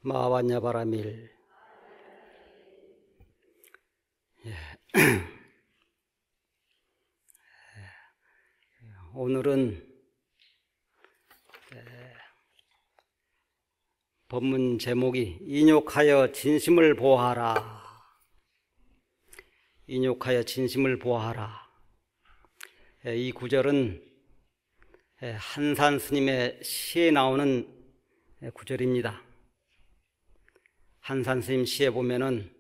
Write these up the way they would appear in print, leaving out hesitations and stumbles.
마와냐바라밀. 오늘은 법문 제목이 인욕하여 진심을 보호하라. 인욕하여 진심을 보호하라. 이 구절은 한산 스님의 시에 나오는 구절입니다. 한산 스님 시에 보면은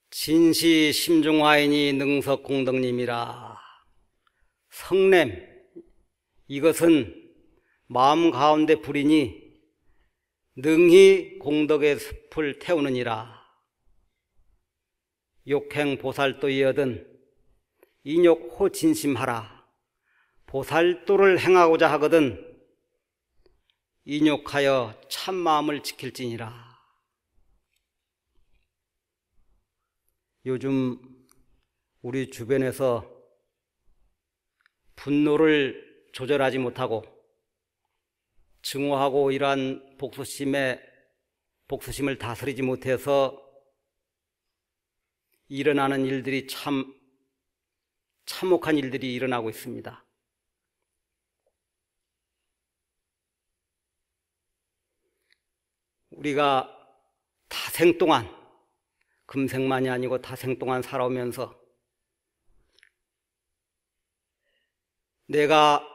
진시 심중화인이 능석공덕님이라. 성냄, 이것은 마음 가운데 불이니 능히 공덕의 숲을 태우느니라. 욕행 보살도이여든 인욕호 진심하라. 보살도를 행하고자 하거든 인욕하여 참마음을 지킬지니라. 요즘 우리 주변에서 분노를 조절하지 못하고 증오하고 이러한 복수심을 다스리지 못해서 일어나는 일들이 참혹한 일들이 일어나고 있습니다. 우리가 다생 동안, 금생만이 아니고 다생 동안 살아오면서 내가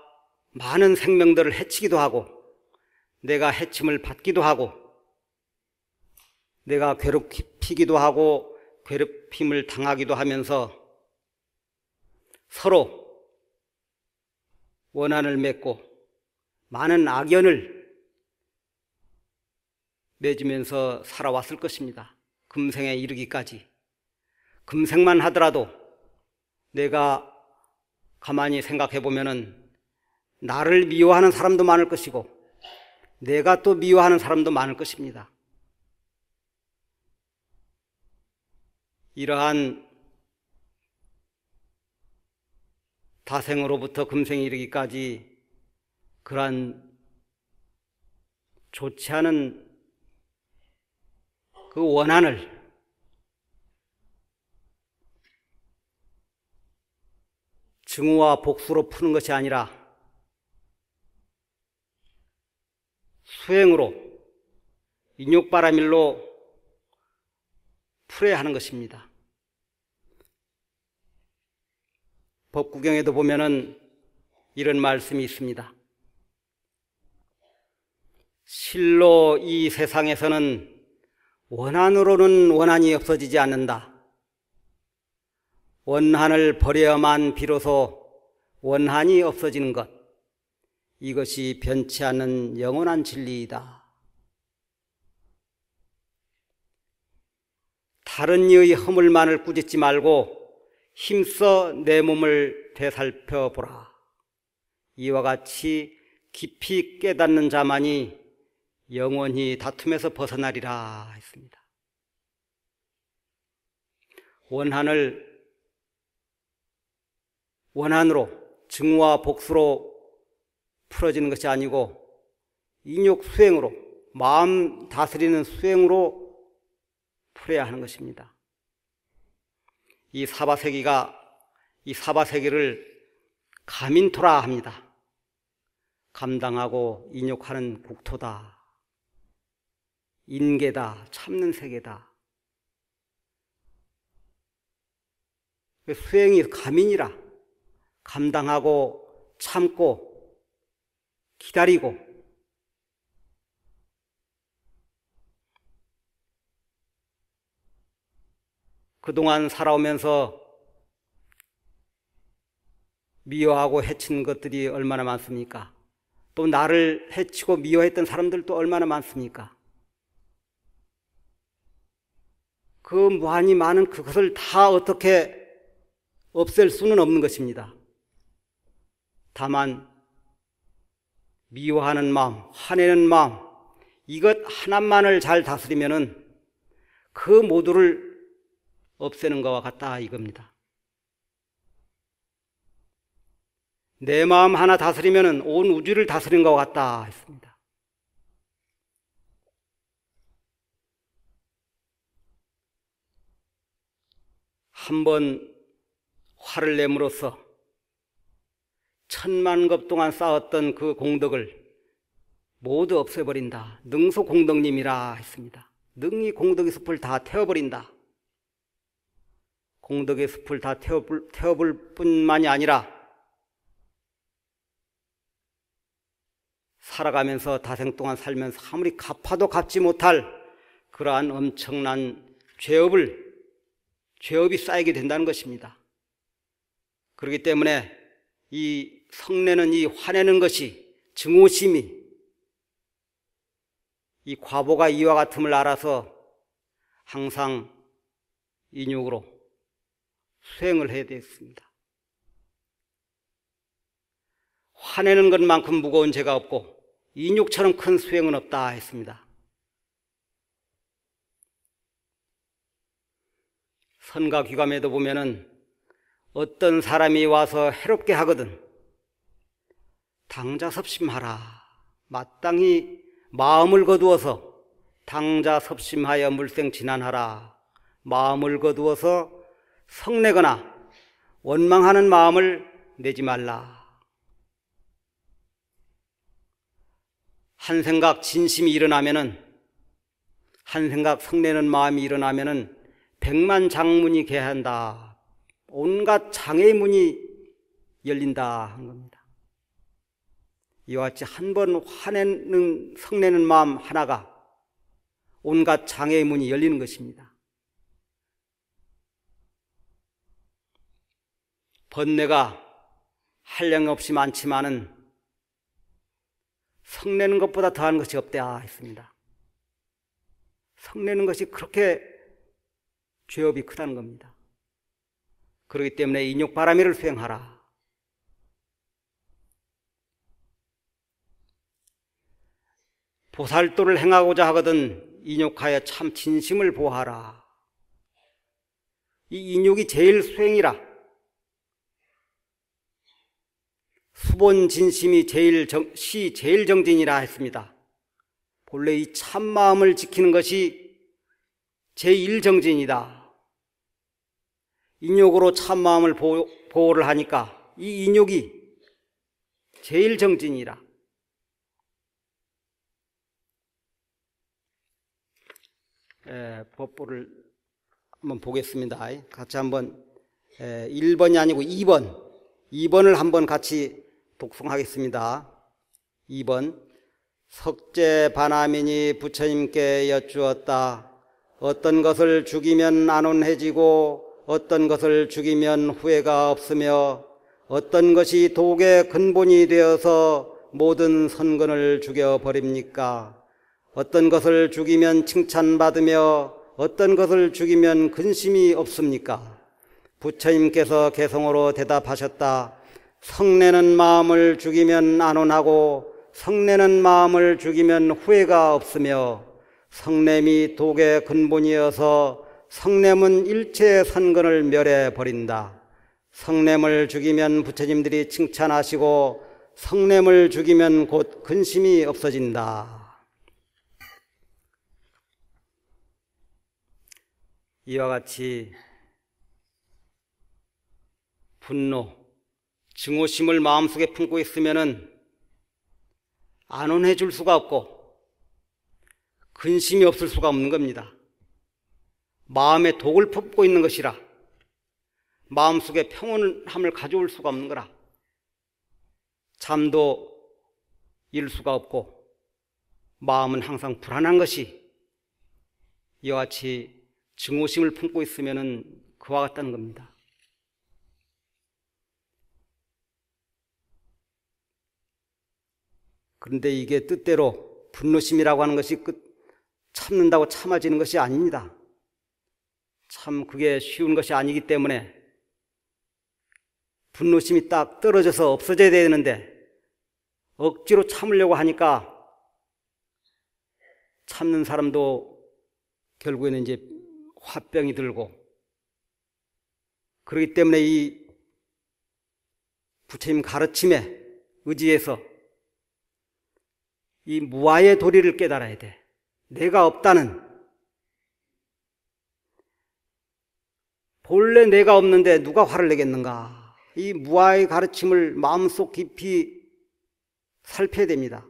많은 생명들을 해치기도 하고 내가 해침을 받기도 하고 내가 괴롭히기도 하고 괴롭힘을 당하기도 하면서 서로 원한을 맺고 많은 악연을 맺으면서 살아왔을 것입니다. 금생에 이르기까지. 금생만 하더라도 내가 가만히 생각해 보면은 나를 미워하는 사람도 많을 것이고 내가 또 미워하는 사람도 많을 것입니다. 이러한 다생으로부터 금생에 이르기까지 그러한 좋지 않은 그 원한을 증오와 복수로 푸는 것이 아니라 수행으로 인욕바라밀로 풀어야 하는 것입니다. 법구경에도 보면은 이런 말씀이 있습니다. 실로 이 세상에서는 원한으로는 원한이 없어지지 않는다. 원한을 버려야만 비로소 원한이 없어지는 것. 이것이 변치 않는 영원한 진리이다. 다른 이의 허물만을 꾸짖지 말고 힘써 내 몸을 되살펴보라. 이와 같이 깊이 깨닫는 자만이 영원히 다툼에서 벗어나리라 했습니다. 원한으로 증오와 복수로 풀어지는 것이 아니고 인욕 수행으로, 마음 다스리는 수행으로 풀어야 하는 것입니다. 이 사바세기를 가민토라 합니다. 감당하고 인욕하는 국토다. 인계다, 참는 세계다. 수행이 가민이라. 감당하고 참고 기다리고 그동안 살아오면서 미워하고 해친 것들이 얼마나 많습니까? 또 나를 해치고 미워했던 사람들도 얼마나 많습니까? 그 무한히 많은 그것을 다 어떻게 없앨 수는 없는 것입니다. 다만 미워하는 마음, 화내는 마음, 이것 하나만을 잘 다스리면은 그 모두를 없애는 것과 같다 이겁니다. 내 마음 하나 다스리면은 온 우주를 다스린 것 같다 했습니다. 한번 화를 내므로써 1000만 급 동안 쌓았던 그 공덕을 모두 없애버린다. 능소공덕님이라 했습니다. 능히 공덕의 숲을 다 태워버린다. 공덕의 숲을 다 태워볼 뿐만이 아니라 살아가면서 다생 동안 살면서 아무리 갚아도 갚지 못할 그러한 엄청난 죄업이 쌓이게 된다는 것입니다. 그렇기 때문에 이 성내는, 이 화내는 것이, 증오심이 이 과보가 이와 같음을 알아서 항상 인욕으로 수행을 해야 되겠습니다. 화내는 것만큼 무거운 죄가 없고 인욕처럼 큰 수행은 없다 했습니다. 선가 귀감에도 보면은 어떤 사람이 와서 해롭게 하거든 당자섭심하라. 마땅히 마음을 거두어서 당자섭심하여 물생진안하라. 마음을 거두어서 성내거나 원망하는 마음을 내지 말라. 한 생각 진심이 일어나면은, 한 생각 성내는 마음이 일어나면은 백만 장문이 개한다. 온갖 장애의 문이 열린다 한 겁니다. 이와 같이 한 번 화내는, 성내는 마음 하나가 온갖 장애의 문이 열리는 것입니다. 번뇌가 한량없이 많지만은 성내는 것보다 더한 것이 없다 했습니다. 성내는 것이 그렇게 죄업이 크다는 겁니다. 그렇기 때문에 인욕바라미를 수행하라. 보살도를 행하고자 하거든 인욕하여 참 진심을 보하라. 이 인욕이 제일 수행이라. 수본 진심이 제일 정진이라 했습니다. 본래 이 참마음을 지키는 것이 제1정진이다. 인욕으로 참마음을 보호를 하니까 이 인욕이 제1정진이라. 법보를 한번 보겠습니다. 같이 한번 1번이 아니고 2번을 한번 같이 독송하겠습니다. 2번. 석재 바나민이 부처님께 여쭈었다. 어떤 것을 죽이면 안온해지고 어떤 것을 죽이면 후회가 없으며 어떤 것이 독의 근본이 되어서 모든 선근을 죽여버립니까? 어떤 것을 죽이면 칭찬받으며 어떤 것을 죽이면 근심이 없습니까? 부처님께서 개성으로 대답하셨다. 성내는 마음을 죽이면 안온하고 성내는 마음을 죽이면 후회가 없으며 성냄이 독의 근본이어서 성냄은 일체의 선근을 멸해버린다. 성냄을 죽이면 부처님들이 칭찬하시고 성냄을 죽이면 곧 근심이 없어진다. 이와 같이 분노, 증오심을 마음속에 품고 있으면은 안온해 줄 수가 없고 근심이 없을 수가 없는 겁니다. 마음에 독을 품고 있는 것이라 마음속에 평온함을 가져올 수가 없는 거라. 잠도 이룰 수가 없고 마음은 항상 불안한 것이 이와 같이 증오심을 품고 있으면은 그와 같다는 겁니다. 그런데 이게 뜻대로 분노심이라고 하는 것이 참는다고 참아지는 것이 아닙니다. 참 그게 쉬운 것이 아니기 때문에 분노심이 딱 떨어져서 없어져야 되는데 억지로 참으려고 하니까 참는 사람도 결국에는 이제 화병이 들고, 그렇기 때문에 이 부처님 가르침에 의지해서 이 무아의 도리를 깨달아야 돼. 내가 없다는, 본래 내가 없는데 누가 화를 내겠는가? 이 무아의 가르침을 마음속 깊이 살펴야 됩니다.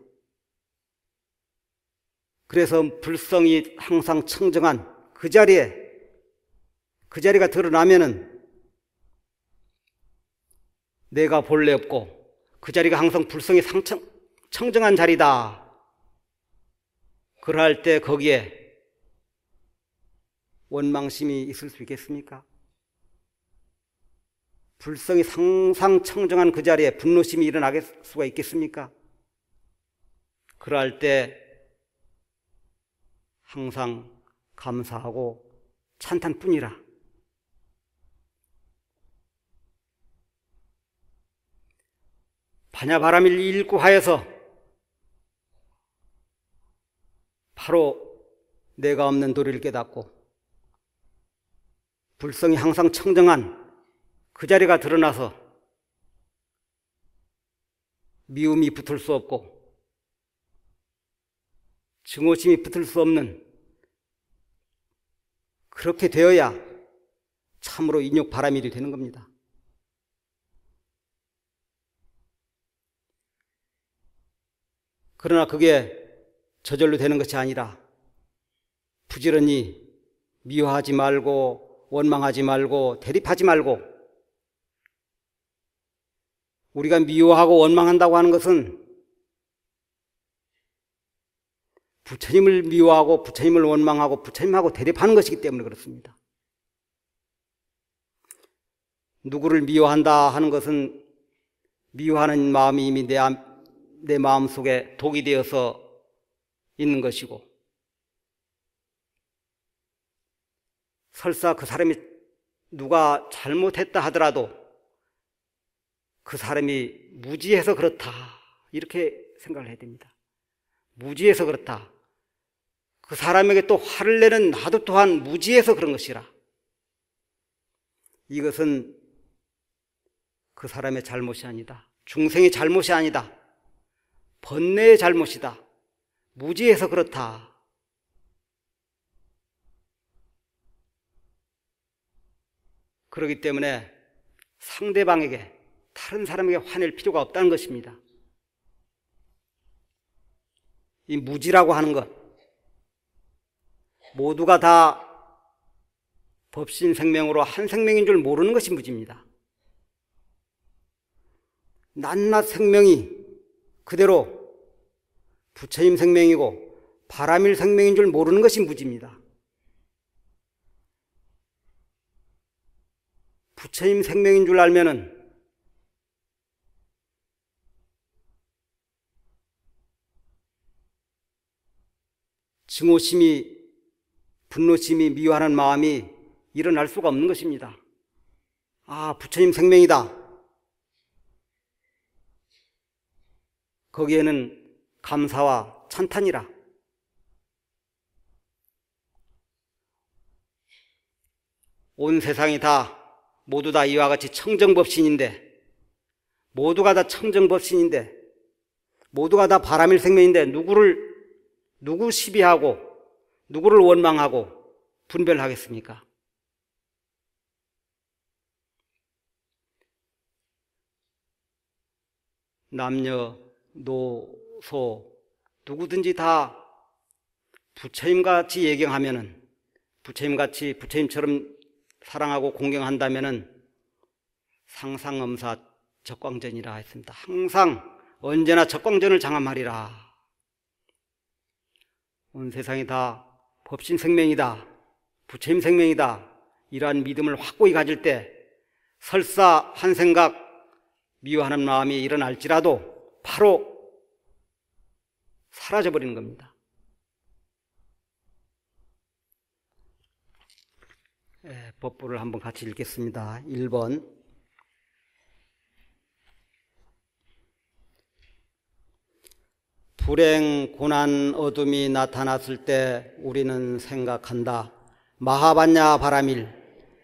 그래서 불성이 항상 청정한 그 자리가 드러나면은 내가 본래 없고 그 자리가 항상 불성이 청정한 자리다. 그럴 때 거기에 원망심이 있을 수 있겠습니까? 불성이 항상 청정한 그 자리에 분노심이 일어나게 수가 있겠습니까? 그럴 때 항상 감사하고 찬탄뿐이라. 반야바라밀 읽고 하여서 바로 내가 없는 도리를 깨닫고 불성이 항상 청정한 그 자리가 드러나서 미움이 붙을 수 없고 증오심이 붙을 수 없는, 그렇게 되어야 참으로 인욕바라밀이 되는 겁니다. 그러나 그게 저절로 되는 것이 아니라 부지런히 미워하지 말고 원망하지 말고 대립하지 말고, 우리가 미워하고 원망한다고 하는 것은 부처님을 미워하고 부처님을 원망하고 부처님하고 대립하는 것이기 때문에 그렇습니다. 누구를 미워한다 하는 것은 미워하는 마음이 이미 내 마음속에 독이 되어서 있는 것이고, 설사 그 사람이 누가 잘못했다 하더라도 그 사람이 무지해서 그렇다, 이렇게 생각을 해야 됩니다. 무지해서 그렇다. 그 사람에게 또 화를 내는 나도 또한 무지해서 그런 것이라. 이것은 그 사람의 잘못이 아니다. 중생의 잘못이 아니다. 번뇌의 잘못이다. 무지해서 그렇다. 그렇기 때문에 상대방에게, 다른 사람에게 화낼 필요가 없다는 것입니다. 이 무지라고 하는 것, 모두가 다 법신생명으로 한 생명인 줄 모르는 것이 무지입니다. 낱낱 생명이 그대로 부처님 생명이고 바라밀 생명인 줄 모르는 것이 무지입니다. 부처님 생명인 줄 알면은 증오심이, 분노심이, 미워하는 마음이 일어날 수가 없는 것입니다. 아, 부처님 생명이다. 거기에는 감사와 찬탄이라. 온 세상이 다 모두 다 이와 같이 청정법신인데, 모두가 다 청정법신인데, 모두가 다 바라밀 생명인데 누구 시비하고 누구를 원망하고 분별하겠습니까? 남녀, 노, 소 누구든지 다 부처님같이 예경하면은, 부처님같이 부처님처럼 사랑하고 공경한다면은 상상엄사 적광전이라 했습니다. 항상 언제나 적광전을 장함하리라. 온 세상이 다 법신 생명이다, 부처님 생명이다, 이러한 믿음을 확고히 가질 때 설사 한 생각 미워하는 마음이 일어날지라도 바로 사라져버리는 겁니다. 법부를 한번 같이 읽겠습니다. 1번. 불행, 고난, 어둠이 나타났을 때 우리는 생각한다. 마하반야 바라밀,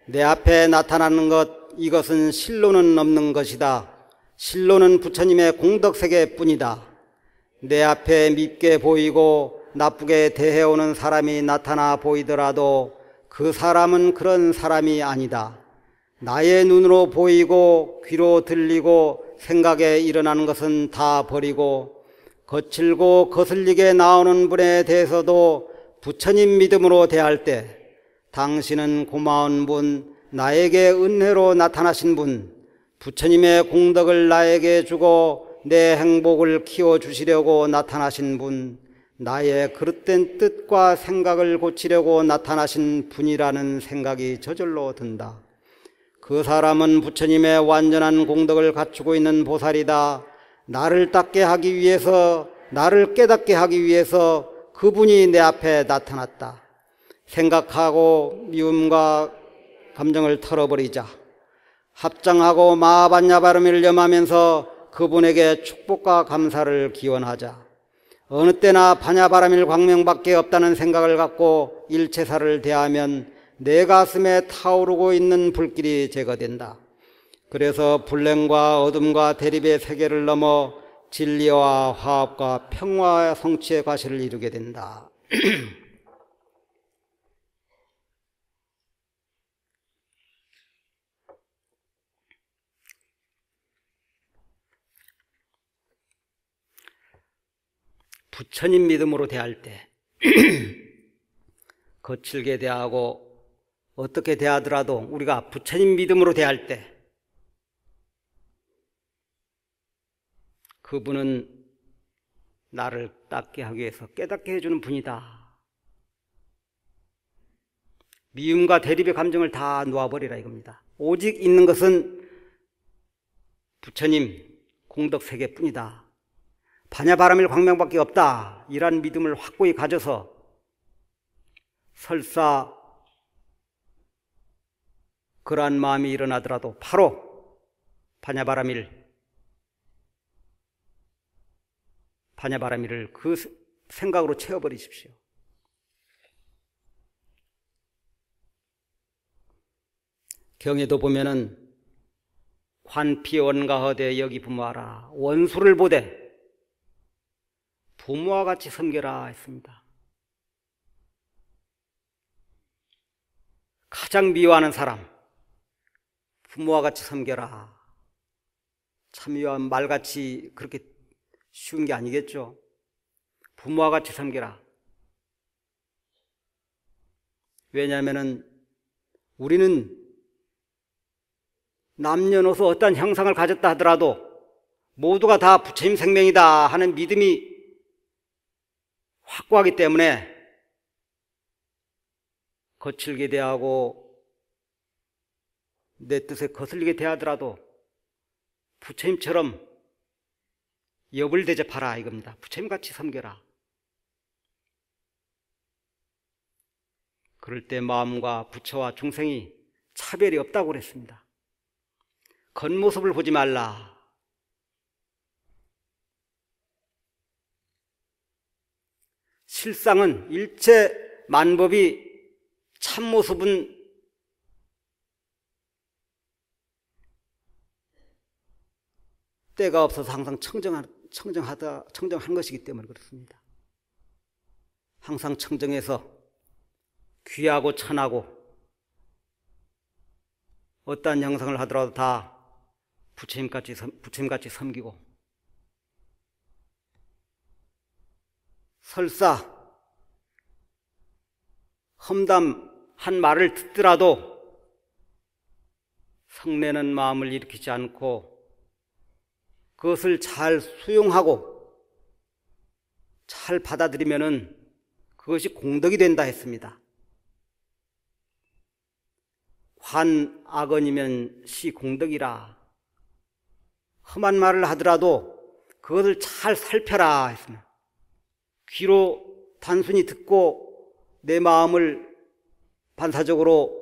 내 앞에 나타나는 것, 이것은 실로는 없는 것이다. 실로는 부처님의 공덕세계뿐이다. 내 앞에 밉게 보이고 나쁘게 대해오는 사람이 나타나 보이더라도 그 사람은 그런 사람이 아니다. 나의 눈으로 보이고 귀로 들리고 생각에 일어나는 것은 다 버리고 거칠고 거슬리게 나오는 분에 대해서도 부처님 믿음으로 대할 때 당신은 고마운 분, 나에게 은혜로 나타나신 분, 부처님의 공덕을 나에게 주고 내 행복을 키워주시려고 나타나신 분, 나의 그릇된 뜻과 생각을 고치려고 나타나신 분이라는 생각이 저절로 든다. 그 사람은 부처님의 완전한 공덕을 갖추고 있는 보살이다. 나를 닦게 하기 위해서, 나를 깨닫게 하기 위해서 그분이 내 앞에 나타났다. 생각하고 미움과 감정을 털어버리자. 합장하고 마하반야바람을 염하면서 그분에게 축복과 감사를 기원하자. 어느 때나 반야바라밀 광명밖에 없다는 생각을 갖고 일체사를 대하면 내 가슴에 타오르고 있는 불길이 제거된다. 그래서 불행과 어둠과 대립의 세계를 넘어 진리와 화합과 평화와 성취의 과실을 이루게 된다. 부처님 믿음으로 대할 때 거칠게 대하고 어떻게 대하더라도 우리가 부처님 믿음으로 대할 때 그분은 나를 닦게 하기 위해서 깨닫게 해주는 분이다. 미움과 대립의 감정을 다 놓아버리라 이겁니다. 오직 있는 것은 부처님 공덕 세계뿐이다. 반야바라밀 광명밖에 없다. 이란 믿음을 확고히 가져서 설사 그러한 마음이 일어나더라도 바로 반야바라밀을 그 생각으로 채워버리십시오. 경에도 보면은 관피원가허대 여기 부모하라. 원수를 보되 부모와 같이 섬겨라 했습니다. 가장 미워하는 사람 부모와 같이 섬겨라. 참 미워한 말같이 그렇게 쉬운 게 아니겠죠. 부모와 같이 섬겨라. 왜냐하면은 우리는 남녀노소 어떠한 형상을 가졌다 하더라도 모두가 다 부처님 생명이다 하는 믿음이 확고하기 때문에 거칠게 대하고 내 뜻에 거슬리게 대하더라도 부처님처럼 엽을 대접하라 이겁니다. 부처님같이 섬겨라. 그럴 때 마음과 부처와 중생이 차별이 없다고 그랬습니다. 겉모습을 보지 말라. 실상은 일체 만법이 참모습은 때가 없어서 항상 청정한 것이기 때문에 그렇습니다. 항상 청정해서 귀하고 천하고 어떠한 형상을 하더라도 다 부처님같이 섬기고 설사 험담한 말을 듣더라도 성내는 마음을 일으키지 않고 그것을 잘 수용하고 잘 받아들이면은 그것이 공덕이 된다 했습니다. 환악언이면 시공덕이라. 험한 말을 하더라도 그것을 잘 살펴라 했습니다. 귀로 단순히 듣고 내 마음을 반사적으로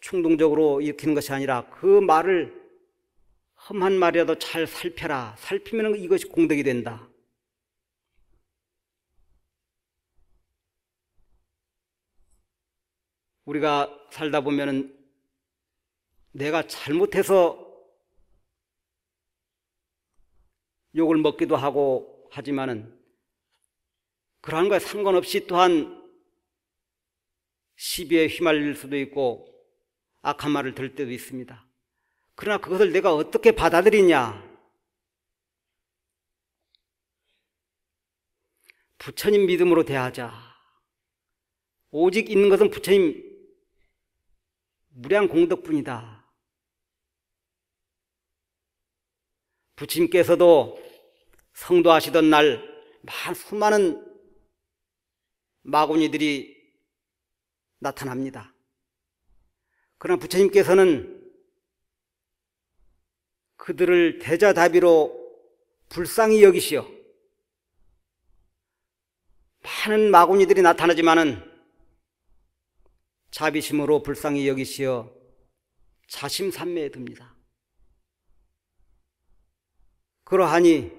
충동적으로 일으키는 것이 아니라 그 말을 험한 말이라도 잘 살펴라. 살피면 이것이 공덕이 된다. 우리가 살다 보면은 내가 잘못해서 욕을 먹기도 하고 하지만은 그러한 거에 상관없이 또한 시비에 휘말릴 수도 있고 악한 말을 들을 때도 있습니다. 그러나 그것을 내가 어떻게 받아들이냐? 부처님 믿음으로 대하자. 오직 있는 것은 부처님 무량 공덕뿐이다. 부처님께서도 성도하시던 날 수많은 마구니들이 나타납니다. 그러나 부처님께서는 그들을 대자다비로 불쌍히 여기시어 많은 마구니들이 나타나지만은 자비심으로 불쌍히 여기시어 자심산매에 듭니다. 그러하니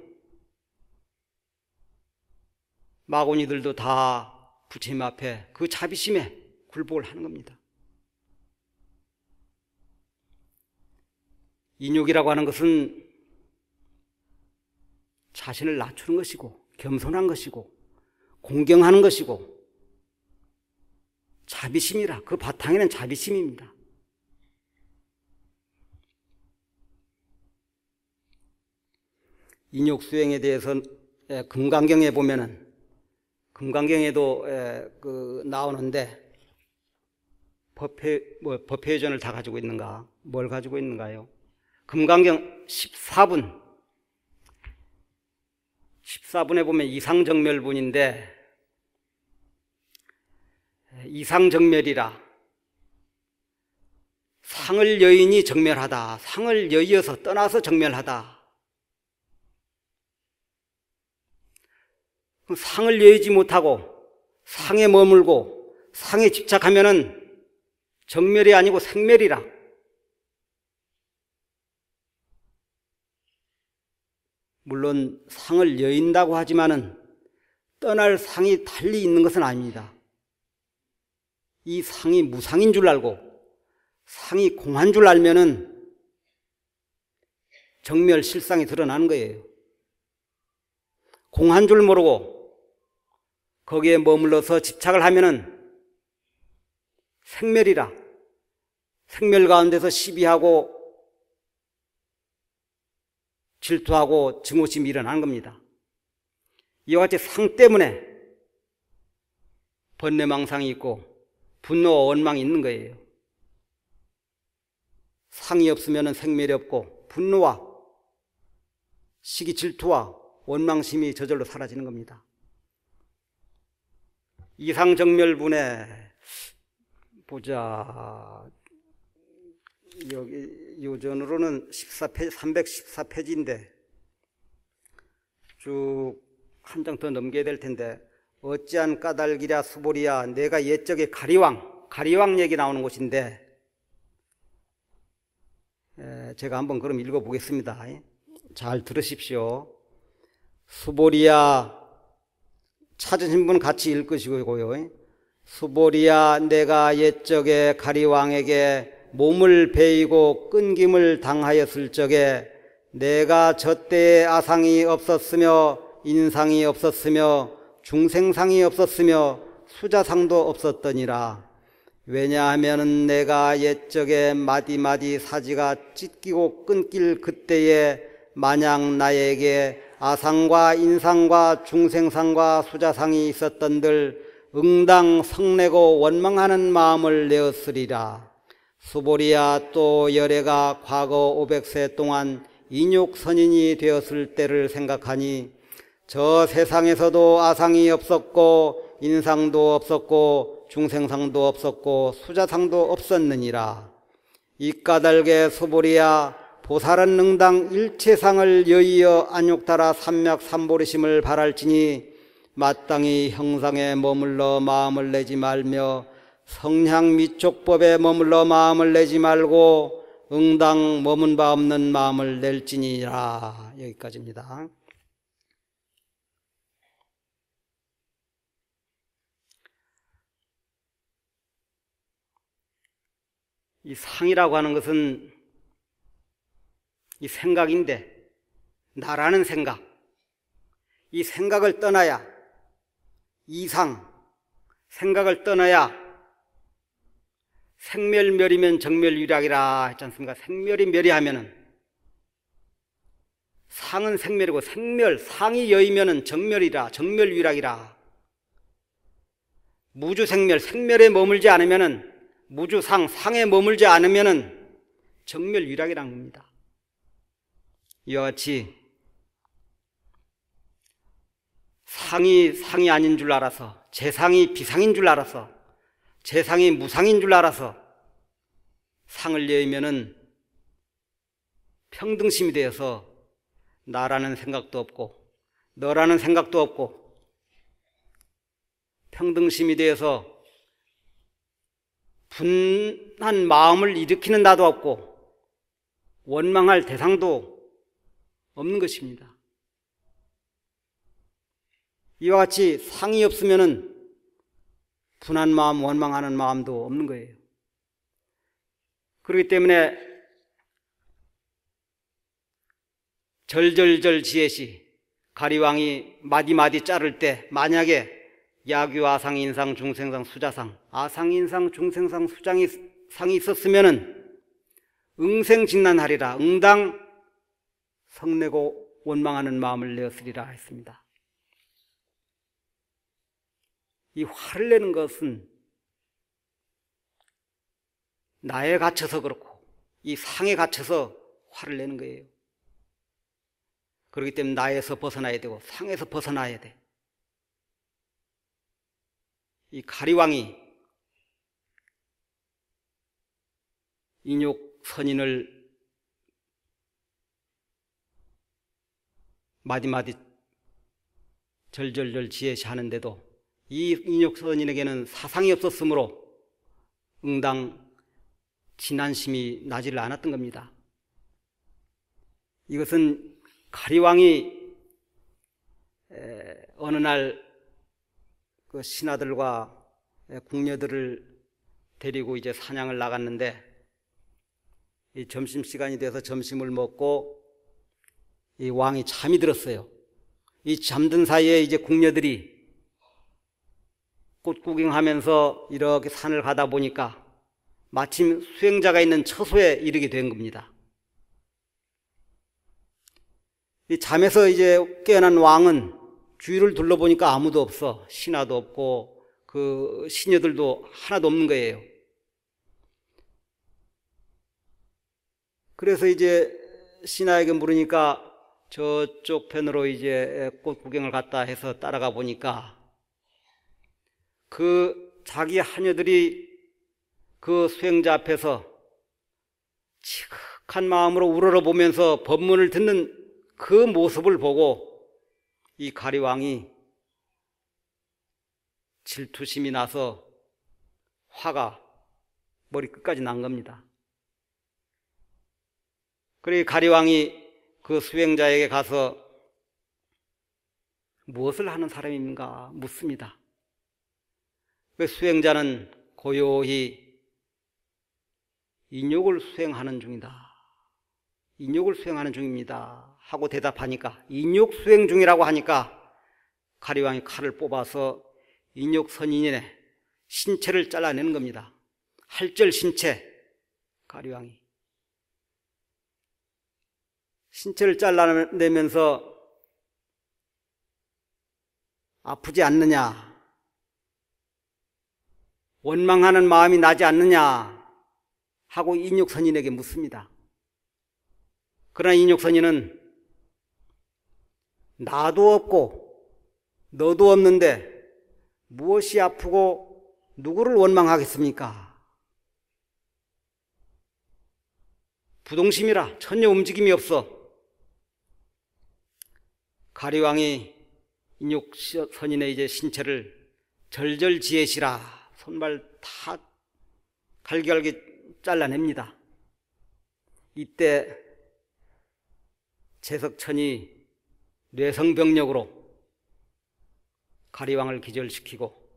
마구니들도 다 부처님 앞에 그 자비심에 굴복을 하는 겁니다. 인욕이라고 하는 것은 자신을 낮추는 것이고 겸손한 것이고 공경하는 것이고 자비심이라, 그 바탕에는 자비심입니다. 인욕 수행에 대해서 금강경에 보면은, 금강경에도 나오는데 법회전을 다 가지고 있는가? 뭘 가지고 있는가요? 금강경 14분에 보면 이상정멸분인데, 이상정멸이라 상을 여인이 정멸하다, 상을 여의어서 떠나서 정멸하다. 상을 여의지 못하고 상에 머물고 상에 집착하면은 정멸이 아니고 생멸이라. 물론 상을 여인다고 하지만은 떠날 상이 달리 있는 것은 아닙니다. 이 상이 무상인 줄 알고 상이 공한 줄 알면은 정멸 실상이 드러나는 거예요. 공한 줄 모르고 거기에 머물러서 집착을 하면은 생멸이라, 생멸 가운데서 시비하고 질투하고 증오심이 일어나는 겁니다. 이와 같이 상 때문에 번뇌망상이 있고 분노와 원망이 있는 거예요. 상이 없으면 생멸이 없고 분노와 시기 질투와 원망심이 저절로 사라지는 겁니다. 이상정멸분에 보자, 여기 요전으로는 314페이지인데 쭉 한 장 더 넘겨야 될 텐데, 어찌한 까닭이랴 수보리야 내가 옛적에 가리왕 얘기 나오는 곳인데, 제가 한번 그럼 읽어보겠습니다. 잘 들으십시오. 수보리야, 찾으신 분 같이 읽으시고요. 수보리야 내가 옛적에 가리왕에게 몸을 베이고 끊김을 당하였을 적에 내가 저때에 아상이 없었으며 인상이 없었으며 중생상이 없었으며 수자상도 없었더니라. 왜냐하면 내가 옛적에 마디마디 사지가 찢기고 끊길 그때에 마냥 나에게 아상과 인상과 중생상과 수자상이 있었던들 응당 성내고 원망하는 마음을 내었으리라. 수보리야 또 열애가 과거 500세 동안 인욕선인이 되었을 때를 생각하니 저 세상에서도 아상이 없었고 인상도 없었고 중생상도 없었고 수자상도 없었느니라. 이 까닭에 수보리야 보살은 응당 일체상을 여의어 안욕달아 삼맥삼보리심을 바랄지니 마땅히 형상에 머물러 마음을 내지 말며 성향 미촉법에 머물러 마음을 내지 말고 응당 머문 바 없는 마음을 낼지니라. 여기까지입니다. 이 상이라고 하는 것은 이 생각인데, 나라는 생각, 이 생각을 떠나야, 이상, 생각을 떠나야 생멸멸이면 정멸유락이라 했지 않습니까? 생멸이 멸이하면은 상은 생멸이고 생멸, 상이 여이면은 정멸이라, 정멸유락이라. 무주생멸, 생멸에 머물지 않으면은 무주상, 상에 머물지 않으면은 정멸유락이라는 겁니다. 이와 같이 상이 아닌 줄 알아서, 재상이 비상인 줄 알아서, 재상이 무상인 줄 알아서 상을 여이면은 평등심이 되어서 나라는 생각도 없고 너라는 생각도 없고 평등심이 되어서 분한 마음을 일으키는 나도 없고 원망할 대상도 없는 것입니다. 이와 같이 상이 없으면은 분한 마음, 원망하는 마음도 없는 거예요. 그렇기 때문에 절절절 지혜시, 가리왕이 마디마디 자를 때 만약에 야규, 아상, 인상, 중생상, 수자상, 아상, 인상, 중생상, 수장상이 있었으면은 응생진난하리라, 응당 성내고 원망하는 마음을 내었으리라 했습니다. 이 화를 내는 것은 나에 갇혀서 그렇고 이 상에 갇혀서 화를 내는 거예요. 그렇기 때문에 나에서 벗어나야 되고 상에서 벗어나야 돼. 이 가리왕이 인욕 선인을 마디마디 절절절 지혜시하는데도 이 인욕 선인에게는 사상이 없었으므로 응당 진안심이 나지를 않았던 겁니다. 이것은 가리왕이 어느 날 그 신하들과 궁녀들을 데리고 이제 사냥을 나갔는데 이 점심시간이 돼서 점심을 먹고 이 왕이 잠이 들었어요. 이 잠든 사이에 이제 궁녀들이 꽃 구경하면서 이렇게 산을 가다 보니까 마침 수행자가 있는 처소에 이르게 된 겁니다. 이 잠에서 이제 깨어난 왕은 주위를 둘러보니까 아무도 없어. 신하도 없고 그 시녀들도 하나도 없는 거예요. 그래서 이제 신하에게 물으니까 저쪽 편으로 이제 꽃 구경을 갔다 해서 따라가 보니까 그 자기 하녀들이 그 수행자 앞에서 지극한 마음으로 우러러보면서 법문을 듣는 그 모습을 보고 이 가리왕이 질투심이 나서 화가 머리끝까지 난 겁니다. 그래 가리왕이 그 수행자에게 가서 무엇을 하는 사람인가 묻습니다. 그 수행자는 고요히 인욕을 수행하는 중이다. 인욕을 수행하는 중입니다. 하고 대답하니까 인욕 수행 중이라고 하니까 가리왕이 칼을 뽑아서 인욕 선인의 신체를 잘라내는 겁니다. 할절 신체. 가리왕이 신체를 잘라내면서 아프지 않느냐, 원망하는 마음이 나지 않느냐 하고 인욕 선인에게 묻습니다. 그러나 인욕 선인은 나도 없고 너도 없는데 무엇이 아프고 누구를 원망하겠습니까? 부동심이라 전혀 움직임이 없어. 가리왕이 인욕 선인의 이제 신체를 절절지혜시라 손발 다 갈기갈기 잘라냅니다. 이때 제석천이 뇌성병력으로 가리왕을 기절시키고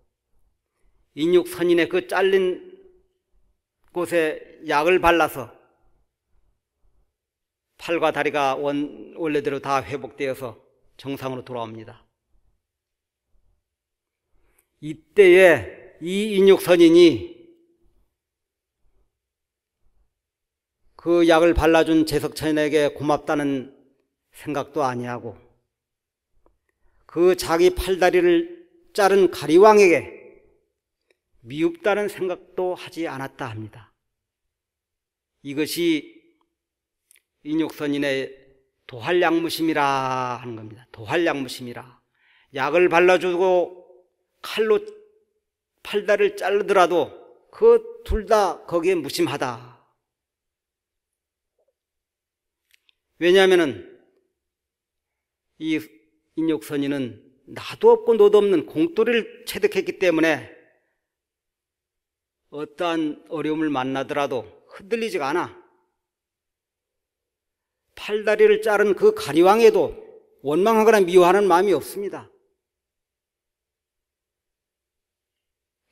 인욕 선인의 그 잘린 곳에 약을 발라서 팔과 다리가 원래대로 다 회복되어서 정상으로 돌아옵니다. 이때에 이 인욕 선인이 그 약을 발라준 제석천에게 고맙다는 생각도 아니하고 그 자기 팔다리를 자른 가리왕에게 미흡다는 생각도 하지 않았다 합니다. 이것이 인육선인의 도활약무심이라 하는 겁니다. 도활약무심이라. 약을 발라주고 칼로 팔다리를 자르더라도 그 둘 다 거기에 무심하다. 왜냐하면 이 인육선인은 나도 없고 너도 없는 공돌이를 체득했기 때문에 어떠한 어려움을 만나더라도 흔들리지가 않아. 팔다리를 자른 그 가리왕에도 원망하거나 미워하는 마음이 없습니다.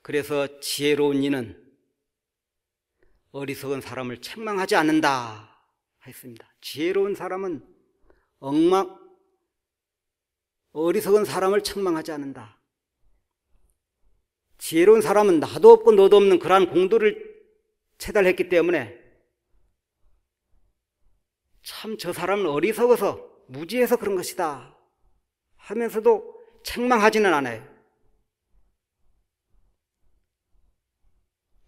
그래서 지혜로운 이는 어리석은 사람을 책망하지 않는다 했습니다. 지혜로운 사람은 어리석은 사람을 책망하지 않는다. 지혜로운 사람은 나도 없고 너도 없는 그러한 공도를 체달했기 때문에 참 저 사람은 어리석어서 무지해서 그런 것이다 하면서도 책망하지는 않아요.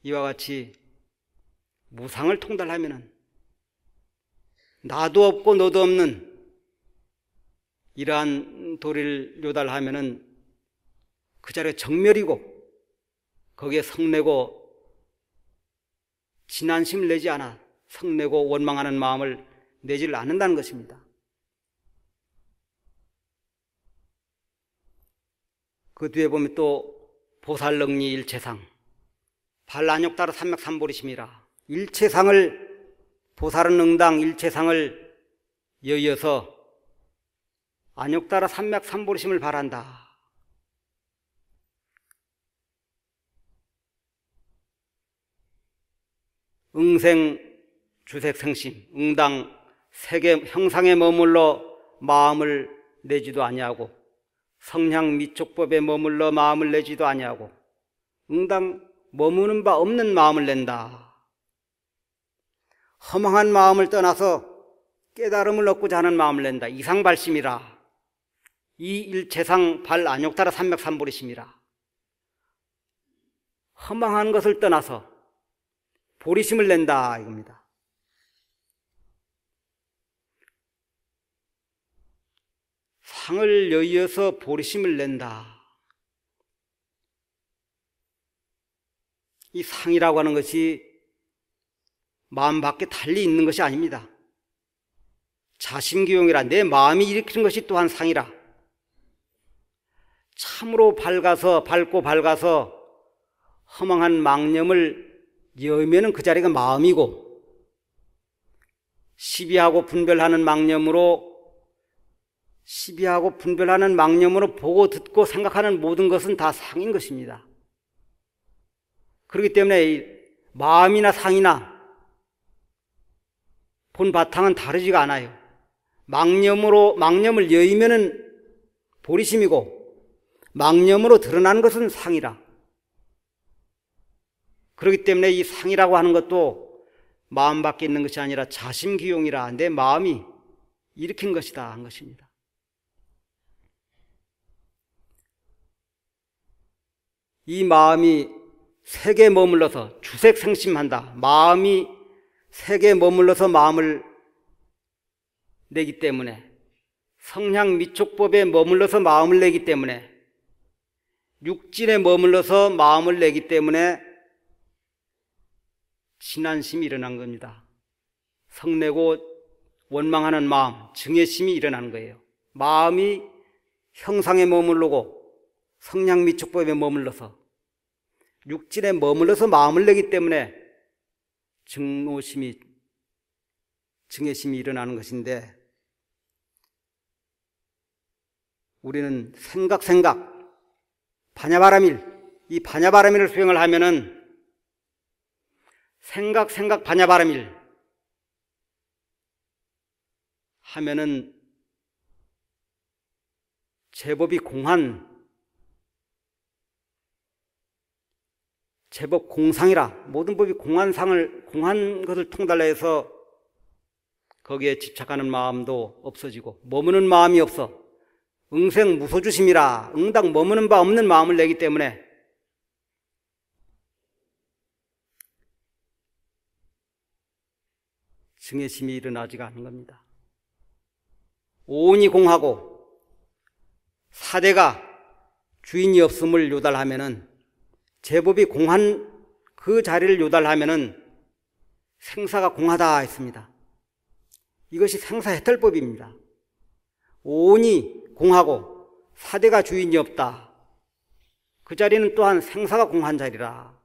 이와 같이 무상을 통달하면은 나도 없고 너도 없는 이러한 도리를 요달하면은 그 자리에 정멸이고 거기에 성내고 진한심을 내지 않아 성내고 원망하는 마음을 내지를 않는다는 것입니다. 그 뒤에 보면 또 보살능리 일체상 발안욕따라 삼맥삼보리심이라 일체상을 보살은 응당 일체상을 여의어서 안욕따라 삼맥삼보리심을 바란다. 응생 주색생심 응당 세계 형상에 머물러 마음을 내지도 아니하고 성향 미촉법에 머물러 마음을 내지도 아니하고 응당 머무는 바 없는 마음을 낸다. 허망한 마음을 떠나서 깨달음을 얻고자 하는 마음을 낸다. 이상발심이라. 이 일체상 발안욕따라 삼맥삼보리심이라. 허망한 것을 떠나서 보리심을 낸다 이겁니다. 상을 여의어서 보리심을 낸다. 이 상이라고 하는 것이 마음 밖에 달리 있는 것이 아닙니다. 자심기용이라 내 마음이 일으키는 것이 또한 상이라. 참으로 밝고 밝아서 허망한 망념을 여으면 그 자리가 마음이고 시비하고 분별하는 망념으로 보고 듣고 생각하는 모든 것은 다 상인 것입니다. 그렇기 때문에 마음이나 상이나 본 바탕은 다르지가 않아요. 망념을 여의면은 보리심이고 망념으로 드러나는 것은 상이라. 그렇기 때문에 이 상이라고 하는 것도 마음 밖에 있는 것이 아니라 자심기용이라 내 마음이 일으킨 것이다 한 것입니다. 이 마음이 색에 머물러서 주색생심한다. 마음이 색에 머물러서 마음을 내기 때문에 성향 미촉법에 머물러서 마음을 내기 때문에 육진에 머물러서 마음을 내기 때문에 진한심이 일어난 겁니다. 성내고 원망하는 마음, 증애심이 일어나는 거예요. 마음이 형상에 머물르고 성향 미촉법에 머물러서 육진에 머물러서 마음을 내기 때문에 증애심이 일어나는 것인데 우리는 생각 반야바라밀 이 반야바라밀을 수행을 하면은 생각 반야바라밀 하면은 제법이 제법 공상이라 모든 법이 공한 것을 통달해서 거기에 집착하는 마음도 없어지고 머무는 마음이 없어 응생 무소주심이라 응당 머무는 바 없는 마음을 내기 때문에 증애심이 일어나지가 않는 겁니다. 오온이 공하고 사대가 주인이 없음을 요달하면은 제법이 공한 그 자리를 요달하면은 생사가 공하다 했습니다. 이것이 생사해탈법입니다. 오온이 공하고 사대가 주인이 없다. 그 자리는 또한 생사가 공한 자리라.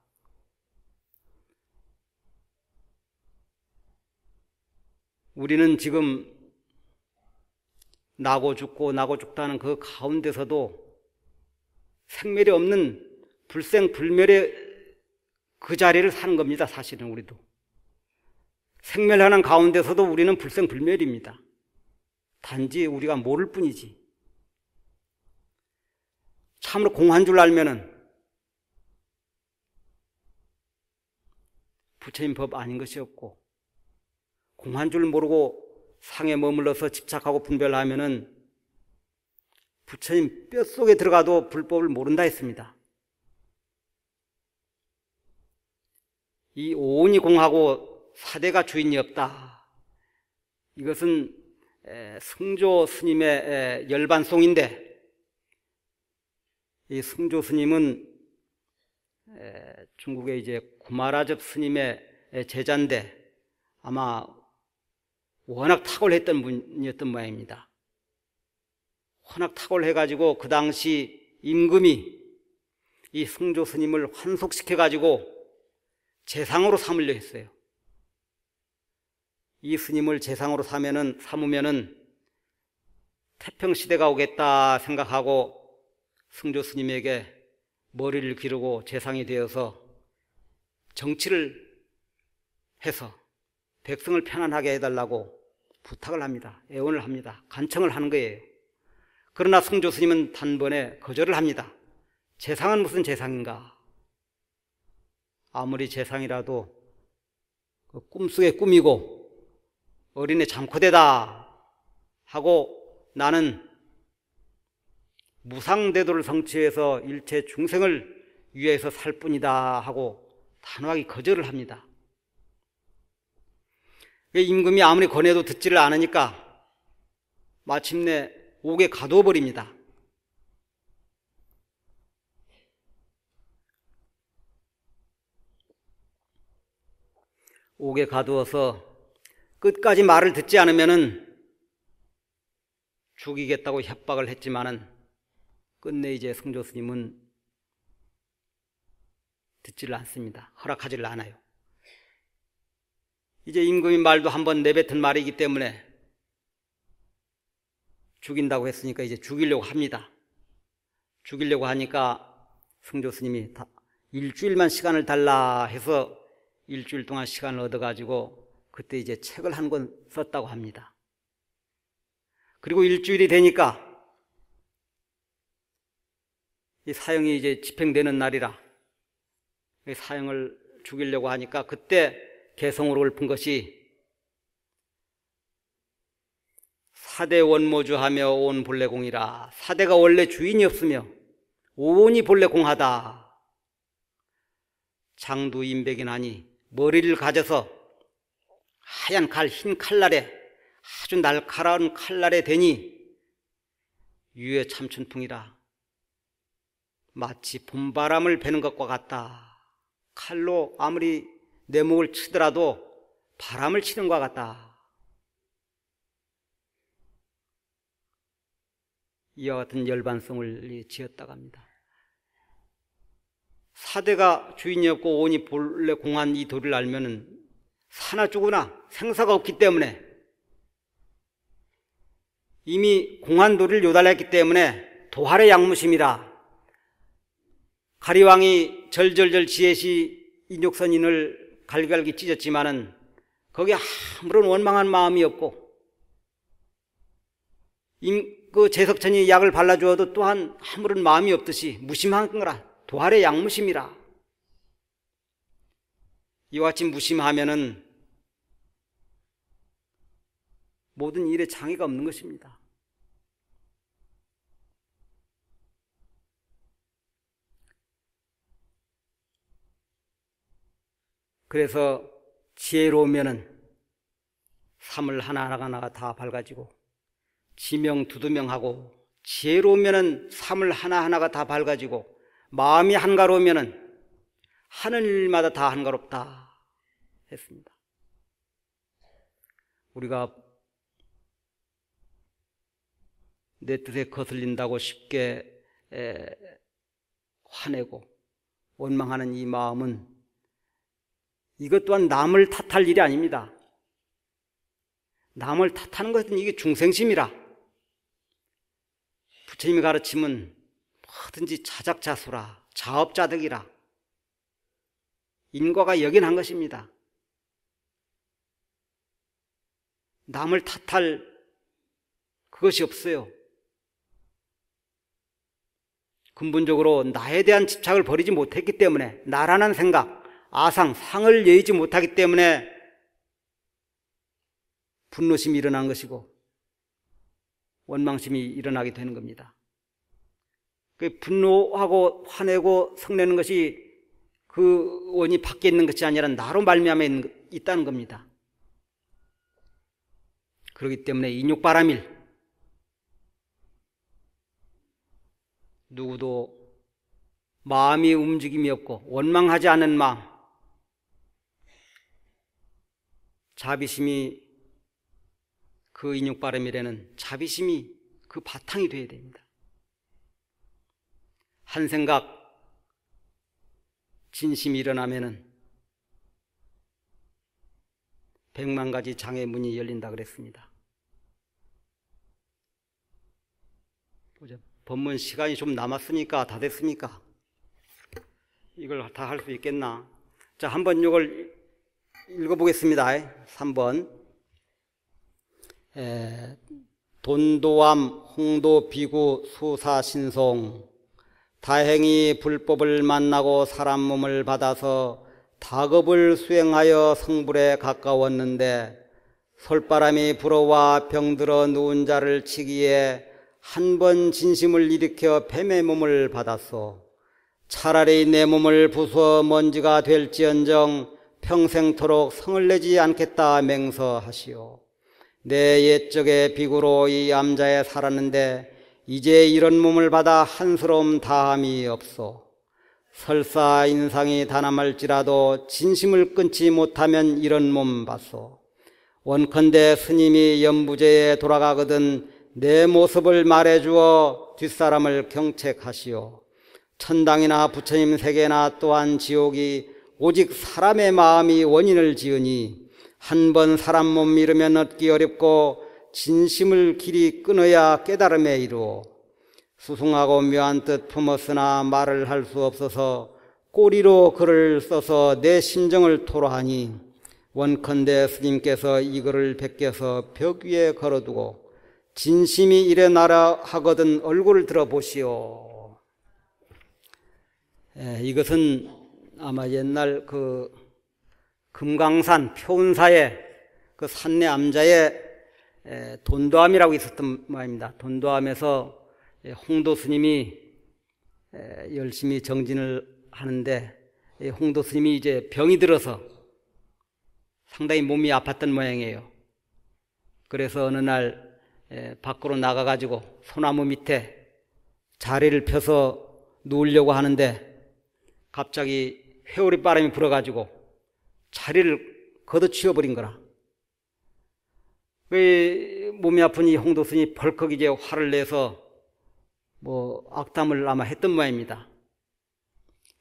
우리는 지금 나고 죽다는 그 가운데서도 생멸이 없는 불생불멸의 그 자리를 사는 겁니다. 사실은 우리도 생멸하는 가운데서도 우리는 불생불멸입니다. 단지 우리가 모를 뿐이지. 참으로 공한 줄 알면은 부처님 법 아닌 것이 없고, 공한 줄 모르고 상에 머물러서 집착하고 분별하면은 부처님 뼛속에 들어가도 불법을 모른다 했습니다. 이 오온이 공하고 사대가 주인이 없다. 이것은 승조 스님의 열반송인데, 이 승조 스님은 중국의 이제 구마라접 스님의 제자인데 아마 워낙 탁월했던 분이었던 모양입니다. 워낙 탁월해가지고 그 당시 임금이 이 승조 스님을 환속시켜가지고 재상으로 삼으려 했어요. 이 스님을 재상으로 삼으면은 태평시대가 오겠다 생각하고 승조 스님에게 머리를 기르고 재상이 되어서 정치를 해서 백성을 편안하게 해달라고 부탁을 합니다. 애원을 합니다. 간청을 하는 거예요. 그러나 승조 스님은 단번에 거절을 합니다. 재상은 무슨 재상인가? 아무리 재상이라도 꿈속의 꿈이고 어린애 잠꼬대다 하고 나는 무상대도를 성취해서 일체 중생을 위해서 살 뿐이다 하고 단호하게 거절을 합니다. 임금이 아무리 권해도 듣지를 않으니까 마침내 옥에 가두어 버립니다. 옥에 가두어서 끝까지 말을 듣지 않으면은 죽이겠다고 협박을 했지만은 끝내 이제 승조 스님은 듣지를 않습니다. 허락하지를 않아요. 이제 임금이 말도 한번 내뱉은 말이기 때문에 죽인다고 했으니까 이제 죽이려고 합니다. 죽이려고 하니까 승조 스님이 일주일만 시간을 달라 해서 일주일 동안 시간을 얻어가지고 그때 이제 책을 한 권 썼다고 합니다. 그리고 일주일이 되니까 이 사형이 이제 집행되는 날이라 사형을 죽이려고 하니까 그때 개성으로 읊은 것이 사대 원모주하며 온 본래 공이라. 사대가 원래 주인이 없으며 오온이 본래 공하다. 장두 임백이나니 머리를 가져서 하얀 칼, 흰 칼날에 아주 날카로운 칼날에 대니 유해 참춘풍이라. 마치 봄바람을 베는 것과 같다. 칼로 아무리 내 목을 치더라도 바람을 치는 것과 같다. 이와 같은 열반성을 지었다고 합니다. 사대가 주인이 없고 오온이 본래 공한 이 도리를 알면은 사나 죽으나 생사가 없기 때문에 이미 공한 도리를 요달했기 때문에 도할의 양무심이라. 가리왕이 절절절 지혜시 인욕선인을 갈갈기 찢었지만은 거기에 아무런 원망한 마음이 없고 그 제석천이 약을 발라주어도 또한 아무런 마음이 없듯이 무심한 거라. 도할의 양무심이라. 이와 같이 무심하면은 모든 일에 장애가 없는 것입니다. 그래서 지혜로우면은 삶을 하나하나가 다 밝아지고, 지명두두명하고 지혜로우면은 삶을 하나하나가 다 밝아지고, 마음이 한가로우면은 하는 일마다 다 한가롭다 했습니다. 우리가 내 뜻에 거슬린다고 쉽게 화내고 원망하는 이 마음은, 이것 또한 남을 탓할 일이 아닙니다. 남을 탓하는 것은 이게 중생심이라. 부처님이 가르침은 뭐든지 자작자수라, 자업자득이라. 인과가 역연한 것입니다. 남을 탓할 그것이 없어요. 근본적으로 나에 대한 집착을 버리지 못했기 때문에, 나라는 생각, 아상, 상을 여의지 못하기 때문에 분노심이 일어난 것이고 원망심이 일어나게 되는 겁니다. 그 분노하고 화내고 성내는 것이 그 원이 밖에 있는 것이 아니라 나로 말미암아 있다는 겁니다. 그렇기 때문에 인욕바람일, 누구도 마음이 움직임이 없고 원망하지 않는 마음, 자비심이, 그 인욕바람일에는 자비심이 그 바탕이 되어야 됩니다. 한 생각 진심이 일어나면은 100만 가지 장의 문이 열린다 그랬습니다. 보자. 법문 시간이 좀 남았으니까 다 됐습니까? 이걸 다 할 수 있겠나? 자, 한번 이걸 읽어보겠습니다. 3번. 돈도암 홍도 비구 수사신송. 다행히 불법을 만나고 사람 몸을 받아서 다급을 수행하여 성불에 가까웠는데, 솔바람이 불어와 병들어 누운 자를 치기에 한 번 진심을 일으켜 뱀의 몸을 받았소. 차라리 내 몸을 부수어 먼지가 될지언정 평생토록 성을 내지 않겠다 맹서하시오. 내 옛적의 비구로 이 암자에 살았는데 이제 이런 몸을 받아 한스러움 다함이 없소. 설사 인상이 다남할지라도 진심을 끊지 못하면 이런 몸 받소. 원컨대 스님이 연부제에 돌아가거든 내 모습을 말해주어 뒷사람을 경책하시오. 천당이나 부처님 세계나 또한 지옥이 오직 사람의 마음이 원인을 지으니, 한 번 사람 몸 잃으면 얻기 어렵고 진심을 길이 끊어야 깨달음에 이르오. 수승하고 묘한 뜻 품었으나 말을 할 수 없어서 꼬리로 글을 써서 내 심정을 토로하니, 원컨대 스님께서 이 글을 베껴서 벽 위에 걸어두고 진심이 일어나라 하거든 얼굴을 들어보시오. 이것은 아마 옛날 그 금강산 표운사에 그 산내 암자에 돈도암이라고 있었던 말입니다. 돈도암에서 홍도 스님이 열심히 정진을 하는데, 홍도 스님이 이제 병이 들어서 상당히 몸이 아팠던 모양이에요. 그래서 어느 날 밖으로 나가가지고 소나무 밑에 자리를 펴서 누우려고 하는데 갑자기 회오리 바람이 불어가지고 자리를 걷어치워버린 거라. 몸이 아픈 이 홍도 스님이 벌컥 이제 화를 내서 악담을 아마 했던 모양입니다.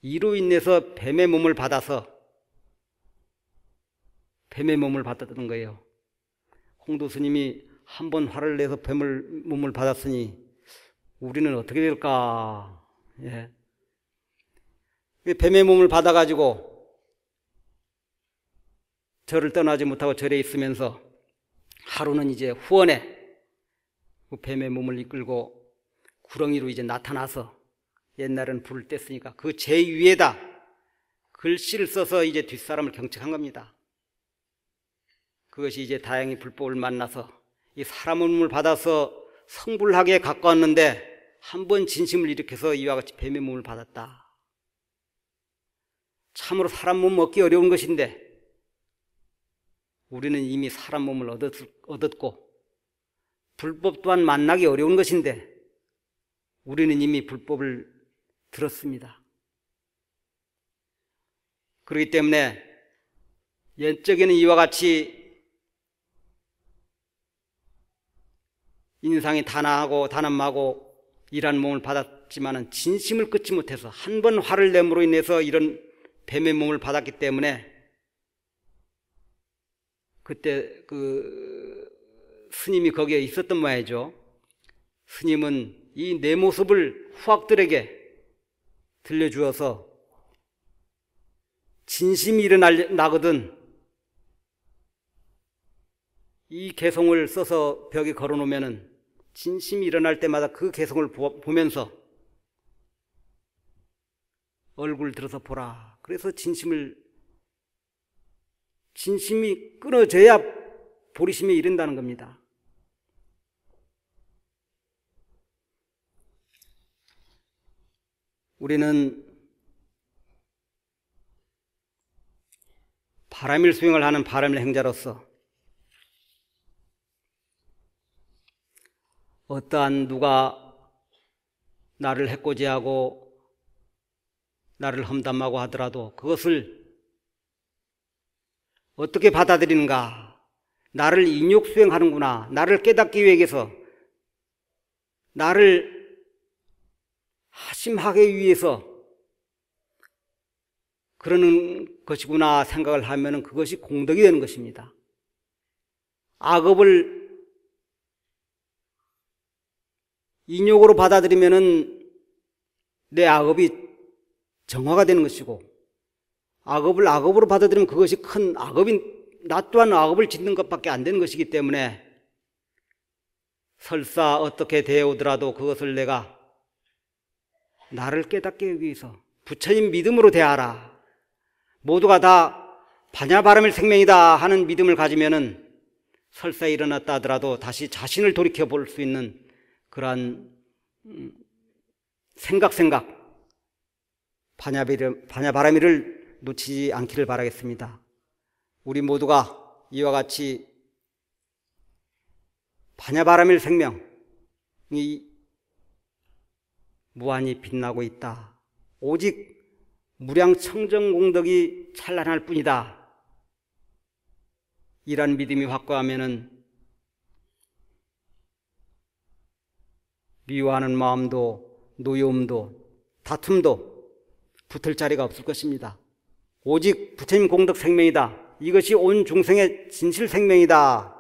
이로 인해서 뱀의 몸을 받았던 거예요. 홍도 스님이 한 번 화를 내서 뱀을 몸을 받았으니 우리는 어떻게 될까? 뱀의 몸을 받아가지고 절을 떠나지 못하고 절에 있으면서 하루는 이제 후원에 그 뱀의 몸을 이끌고 구렁이로 이제 나타나서, 옛날에는 불을 뗐으니까 그 제 위에다 글씨를 써서 이제 뒷사람을 경책한 겁니다. 그것이 이제 다행히 불법을 만나서 이 사람의 몸을 받아서 성불하게 가까웠는데 한 번 진심을 일으켜서 이와 같이 뱀의 몸을 받았다. 참으로 사람 몸 얻기 어려운 것인데 우리는 이미 사람 몸을 얻었고, 불법 또한 만나기 어려운 것인데 우리는 이미 불법을 들었습니다. 그렇기 때문에 옛적에는 이와 같이 인상이 단아하고 단암하고 이란 몸을 받았지만은 진심을 끊지 못해서 한 번 화를 내므로 인해서 이런 뱀의 몸을 받았기 때문에 그때 스님이 거기에 있었던 모양이죠. 스님은 이 내 모습을 후학들에게 들려주어서 진심이 일어나거든 이 개송을 써서 벽에 걸어놓으면 진심이 일어날 때마다 그 개송을 보면서 얼굴 들어서 보라. 그래서 진심이 끊어져야 보리심에 이른다는 겁니다. 우리는 바람일 수행을 하는 바람일 행자로서 어떠한 누가 나를 해코지하고 나를 험담하고 하더라도 그것을 어떻게 받아들이는가? 나를 인욕 수행하는구나. 나를 깨닫기 위해서, 나를 하심하기 위해서 그러는 것이구나 생각을 하면 그것이 공덕이 되는 것입니다. 악업을 인욕으로 받아들이면 내 악업이 정화가 되는 것이고, 악업을 악업으로 받아들이면 그것이 큰 악업이, 나 또한 악업을 짓는 것밖에 안 되는 것이기 때문에 설사 어떻게 되어오더라도 그것을 내가 나를 깨닫게 하기 위해서 부처님 믿음으로 대하라. 모두가 다 반야바람일 생명이다 하는 믿음을 가지면은 설사 일어났다 하더라도 다시 자신을 돌이켜 볼 수 있는 그러한 생각 반야바람일을 놓치지 않기를 바라겠습니다. 우리 모두가 이와 같이 반야바람일 생명이 무한히 빛나고 있다. 오직 무량청정공덕이 찬란할 뿐이다. 이란 믿음이 확고하면은 미워하는 마음도 노여움도 다툼도 붙을 자리가 없을 것입니다. 오직 부처님 공덕 생명이다. 이것이 온 중생의 진실 생명이다.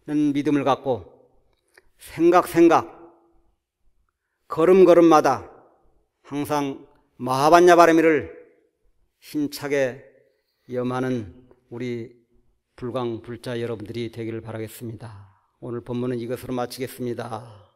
는 믿음을 갖고 생각 걸음걸음마다 항상 마하반야바라미를 힘차게 염하는 우리 불광불자 여러분들이 되기를 바라겠습니다. 오늘 본문은 이것으로 마치겠습니다.